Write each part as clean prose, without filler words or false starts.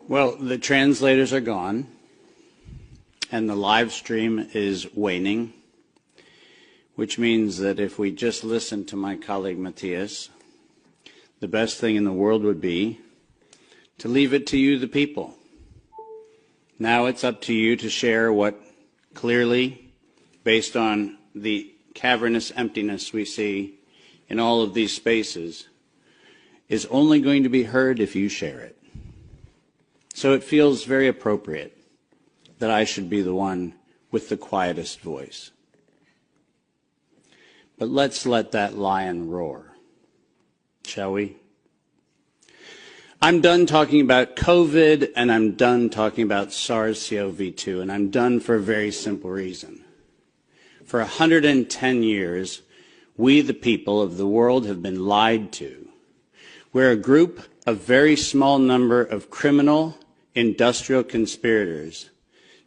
Well, the translators are gone, and the live stream is waning, which means that if we just listen to my colleague Matthias, the best thing in the world would be to leave it to you, the people. Now it's up to you to share what clearly, based on the cavernous emptiness we see in all of these spaces, is only going to be heard if you share it. So it feels very appropriate that I should be the one with the quietest voice. But let's let that lion roar, shall we? I'm done talking about COVID, and I'm done talking about SARS-CoV-2, and I'm done for a very simple reason. For 110 years, we, the people of the world, have been lied to. We're a group, a very small number of criminal industrial conspirators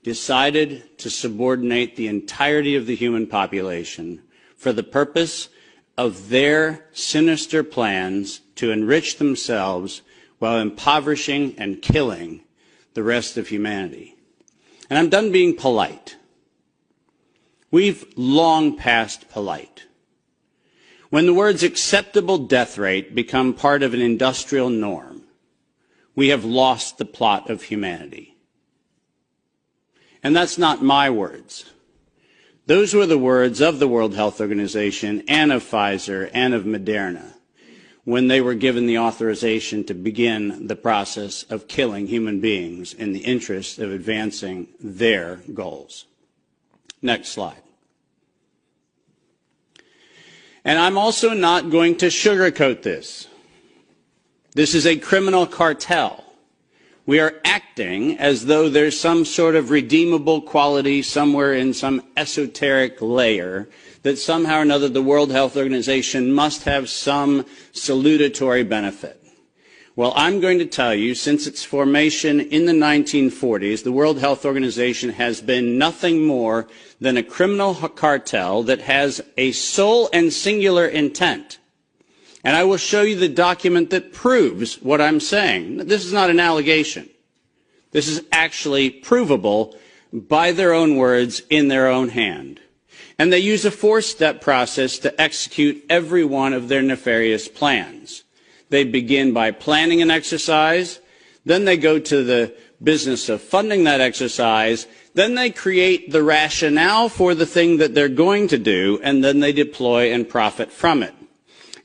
decided to subordinate the entirety of the human population for the purpose of their sinister plans to enrich themselves while impoverishing and killing the rest of humanity. And I'm done being polite. We've long passed polite. When the words acceptable death rate become part of an industrial norm, we have lost the plot of humanity. And that's not my words. Those were the words of the World Health Organization and of Pfizer and of Moderna when they were given the authorization to begin the process of killing human beings in the interest of advancing their goals. Next slide. And I'm also not going to sugarcoat this. This is a criminal cartel. We are acting as though there's some sort of redeemable quality somewhere in some esoteric layer that somehow or another the World Health Organization must have some salutatory benefit. Well, I'm going to tell you, since its formation in the 1940s, the World Health Organization has been nothing more than a criminal cartel that has a sole and singular intent. And I will show you the document that proves what I'm saying. This is not an allegation. This is actually provable by their own words in their own hand. And they use a four-step process to execute every one of their nefarious plans. They begin by planning an exercise, then they go to the business of funding that exercise, then they create the rationale for the thing that they're going to do, and then they deploy and profit from it.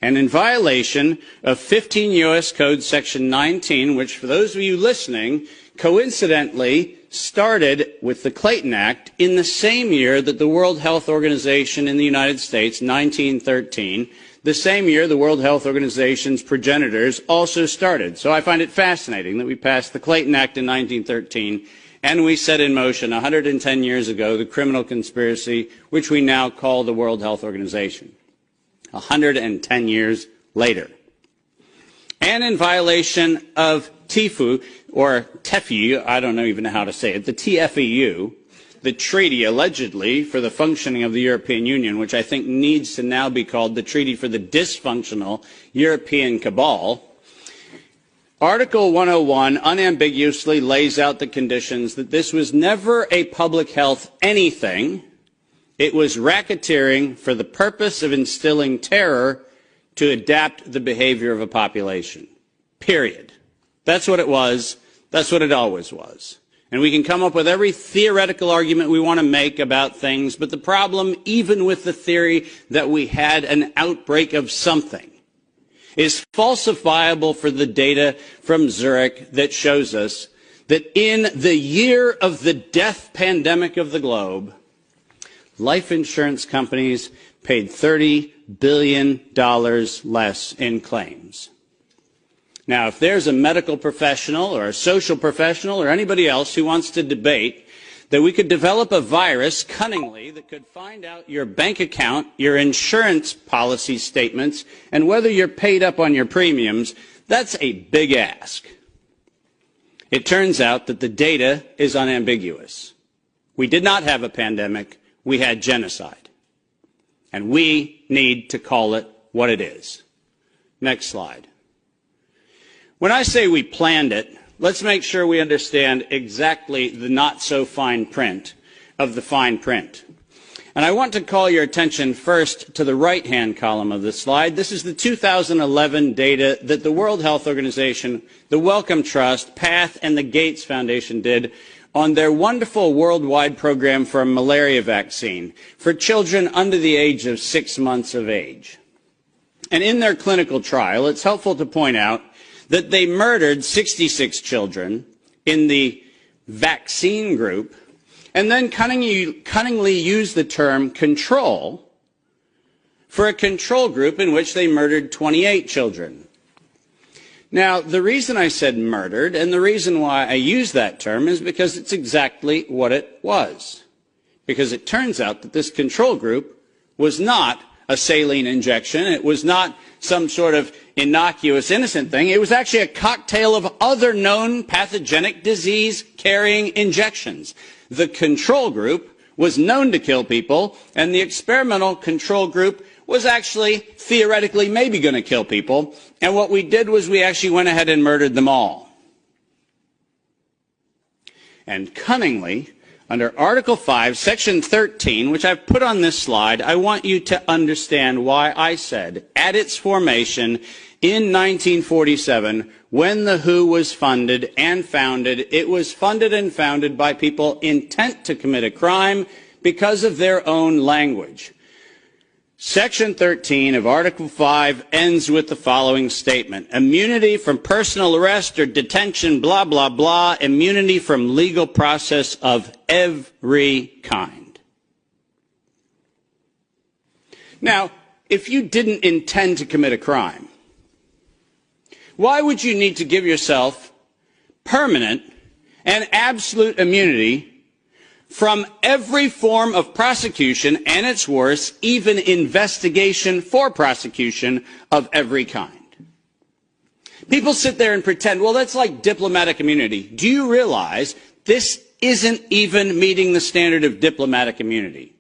And in violation of 15 U.S. Code Section 19, which for those of you listening, coincidentally started with the Clayton Act in the same year that the World Health Organization in the United States, 1913, the same year the World Health Organization's progenitors also started. So I find it fascinating that we passed the Clayton Act in 1913 and we set in motion 110 years ago the criminal conspiracy which we now call the World Health Organization. 110 years later. And in violation of TIFU, or TEFU, I don't even know how to say it, the TFEU, the treaty allegedly for the functioning of the European Union, which I think needs to now be called the Treaty for the Dysfunctional European Cabal, Article 101 unambiguously lays out the conditions that this was never a public health anything. It was racketeering for the purpose of instilling terror to adapt the behavior of a population. Period. That's what it was. That's what it always was. And we can come up with every theoretical argument we want to make about things, but the problem, even with the theory that we had an outbreak of something, is falsifiable for the data from Zurich that shows us that in the year of the death pandemic of the globe, life insurance companies paid $30 billion less in claims. Now, if there's a medical professional or a social professional or anybody else who wants to debate that we could develop a virus cunningly that could find out your bank account, your insurance policy statements, and whether you're paid up on your premiums, that's a big ask. It turns out that the data is unambiguous. We did not have a pandemic. We had genocide. And we need to call it what it is. Next slide. When I say we planned it, let's make sure we understand exactly the not-so-fine print of the fine print. And I want to call your attention first to the right-hand column of this slide. This is the 2011 data that the World Health Organization, the Wellcome Trust, PATH, and the Gates Foundation did on their wonderful worldwide program for a malaria vaccine for children under the age of 6 months of age. And in their clinical trial, it's helpful to point out that they murdered 66 children in the vaccine group and then cunningly used the term control for a control group in which they murdered 28 children. Now, the reason I said murdered and the reason why I use that term is because it's exactly what it was. Because it turns out that this control group was not a saline injection. It was not some sort of innocuous, innocent thing. It was actually a cocktail of other known pathogenic disease-carrying injections. The control group was known to kill people, and the experimental control group was actually theoretically maybe going to kill people. And what we did was we actually went ahead and murdered them all. And cunningly, under Article 5, Section 13, which I've put on this slide, I want you to understand why I said, at its formation in 1947, when the WHO was funded and founded, it was funded and founded by people intent to commit a crime because of their own language. Section 13 of Article 5 ends with the following statement: immunity from personal arrest or detention, blah, blah, blah, immunity from legal process of every kind. Now, if you didn't intend to commit a crime, why would you need to give yourself permanent and absolute immunity from every form of prosecution, and its worse, even investigation for prosecution of every kind? People sit there and pretend, well, that's like diplomatic immunity. Do you realize this isn't even meeting the standard of diplomatic immunity?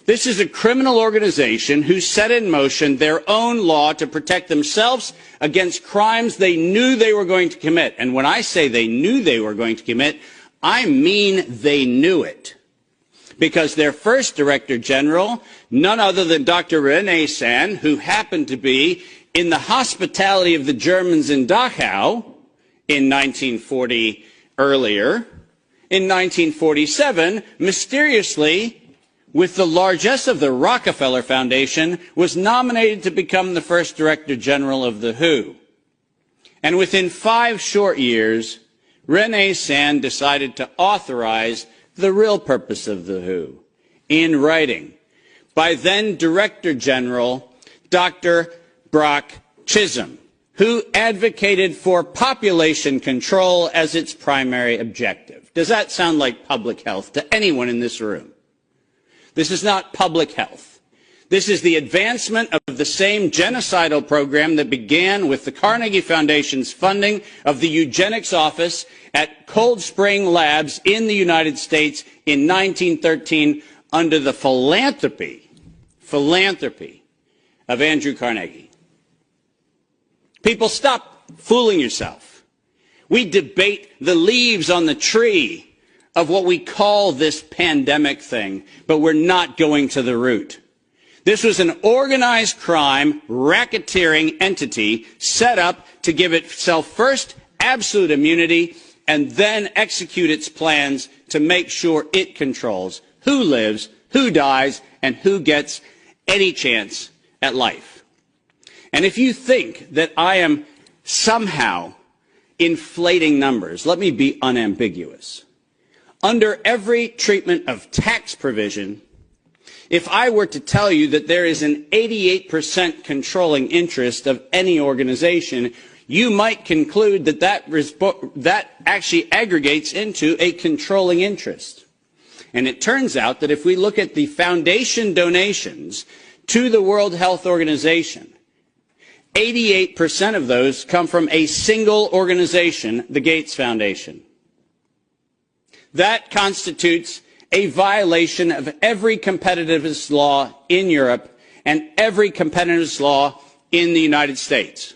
This is a criminal organization who set in motion their own law to protect themselves against crimes they knew they were going to commit. And when I say they knew they were going to commit, I mean they knew it. Because their first Director General, none other than Dr. René Sand, who happened to be in the hospitality of the Germans in Dachau in 1940 earlier, in 1947, mysteriously, with the largesse of the Rockefeller Foundation, was nominated to become the first Director General of the WHO. And within 5 short years, René Sand decided to authorize the real purpose of the WHO in writing by then Director General Dr. Brock Chisholm, who advocated for population control as its primary objective. Does that sound like public health to anyone in this room? This is not public health. This is the advancement of the same genocidal program that began with the Carnegie Foundation's funding of the eugenics office at Cold Spring Labs in the United States in 1913 under the philanthropy of Andrew Carnegie. People, stop fooling yourself. We debate the leaves on the tree of what we call this pandemic thing, but we're not going to the root. This was an organized crime, racketeering entity set up to give itself first absolute immunity and then execute its plans to make sure it controls who lives, who dies, and who gets any chance at life. And if you think that I am somehow inflating numbers, let me be unambiguous. Under every treatment of tax provision, if I were to tell you that there is an 88% controlling interest of any organization, you might conclude that that actually aggregates into a controlling interest. And it turns out that if we look at the foundation donations to the World Health Organization, 88% of those come from a single organization, the Gates Foundation. That constitutes a violation of every competitiveness law in Europe and every competitiveness law in the United States.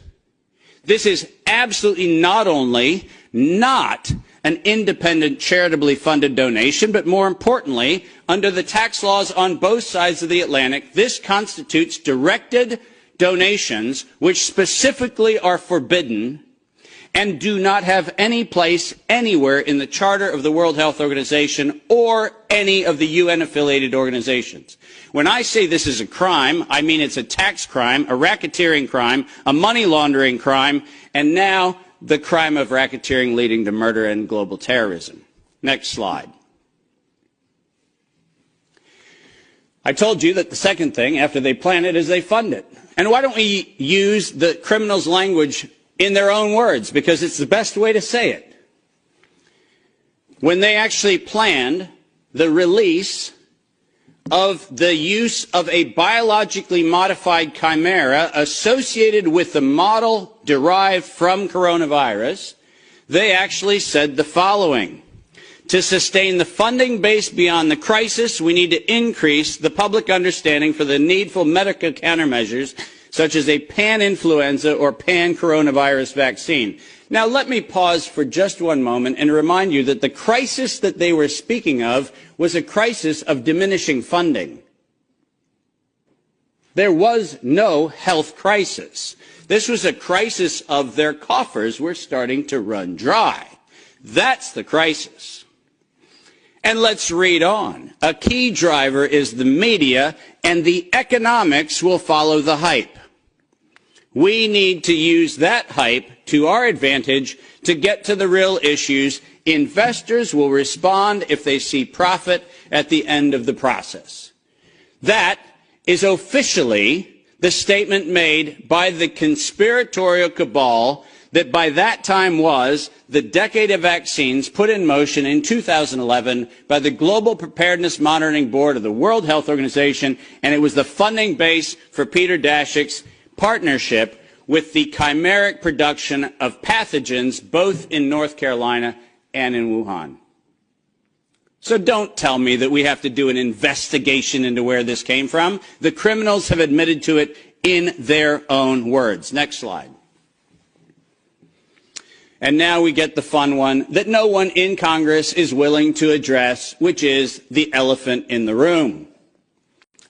This is absolutely not only not an independent, charitably funded donation, but more importantly, under the tax laws on both sides of the Atlantic, this constitutes directed donations which specifically are forbidden and do not have any place anywhere in the Charter of the World Health Organization or any of the UN-affiliated organizations. When I say this is a crime, I mean it's a tax crime, a racketeering crime, a money laundering crime, and now the crime of racketeering leading to murder and global terrorism. Next slide. I told you that the second thing after they plan it is they fund it. And why don't we use the criminals' language in their own words, because it's the best way to say it. When they actually planned the release of the use of a biologically modified chimera associated with the model derived from coronavirus, they actually said the following: to sustain the funding base beyond the crisis, we need to increase the public understanding for the needful medical countermeasures such as a pan-influenza or pan-coronavirus vaccine. Now, let me pause for just one moment and remind you that the crisis that they were speaking of was a crisis of diminishing funding. There was no health crisis. This was a crisis of their coffers were starting to run dry. That's the crisis. And let's read on. A key driver is the media, and the economics will follow the hype. We need to use that hype to our advantage to get to the real issues. Investors will respond if they see profit at the end of the process. That is officially the statement made by the conspiratorial cabal that by that time was the decade of vaccines put in motion in 2011 by the Global Preparedness Monitoring Board of the World Health Organization, and it was the funding base for Peter Daszak's partnership with the chimeric production of pathogens both in North Carolina and in Wuhan. So don't tell me that we have to do an investigation into where this came from. The criminals have admitted to it in their own words. Next slide. And now we get the fun one that no one in Congress is willing to address, which is the elephant in the room.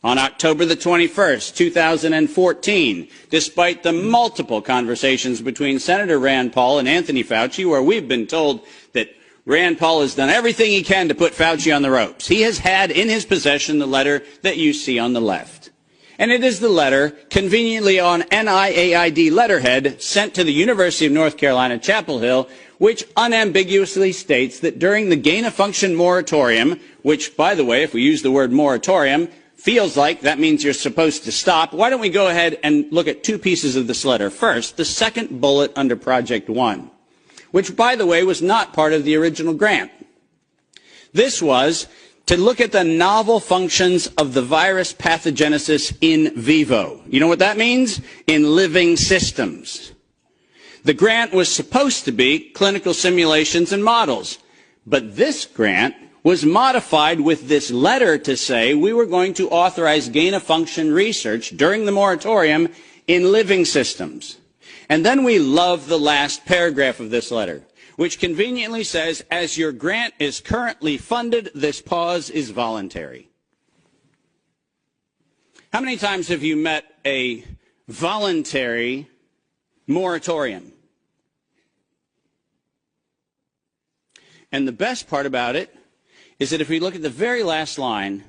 On October the 21st, 2014, despite the multiple conversations between Senator Rand Paul and Anthony Fauci, where we've been told that Rand Paul has done everything he can to put Fauci on the ropes, he has had in his possession the letter that you see on the left. And it is the letter conveniently on NIAID letterhead sent to the University of North Carolina, Chapel Hill, which unambiguously states that during the gain-of-function moratorium, which, by the way, if we use the word moratorium, feels like that means you're supposed to stop. Why don't we go ahead and look at two pieces of this letter. First, the second bullet under Project One, which, by the way, was not part of the original grant. This was to look at the novel functions of the virus pathogenesis in vivo. You know what that means? In living systems. The grant was supposed to be clinical simulations and models, but this grant was modified with this letter to say we were going to authorize gain-of-function research during the moratorium in living systems. And then we love the last paragraph of this letter, which conveniently says, as your grant is currently funded, this pause is voluntary. How many times have you met a voluntary moratorium? And the best part about it is that if we look at the very last line,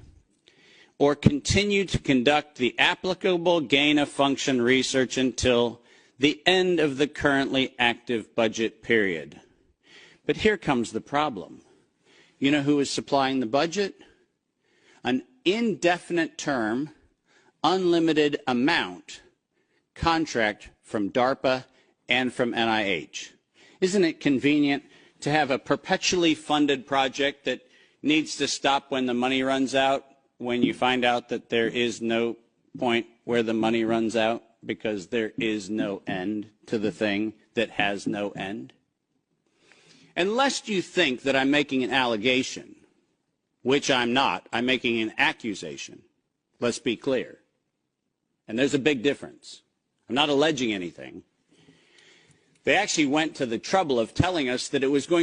or continue to conduct the applicable gain-of-function research until the end of the currently active budget period. But here comes the problem. You know who is supplying the budget? An indefinite term, unlimited amount contract from DARPA and from NIH. Isn't it convenient to have a perpetually funded project that needs to stop when the money runs out, when you find out that there is no point where the money runs out because there is no end to the thing that has no end? And lest you think that I'm making an allegation, which I'm not, I'm making an accusation. Let's be clear. And there's a big difference. I'm not alleging anything. They actually went to the trouble of telling us that it was going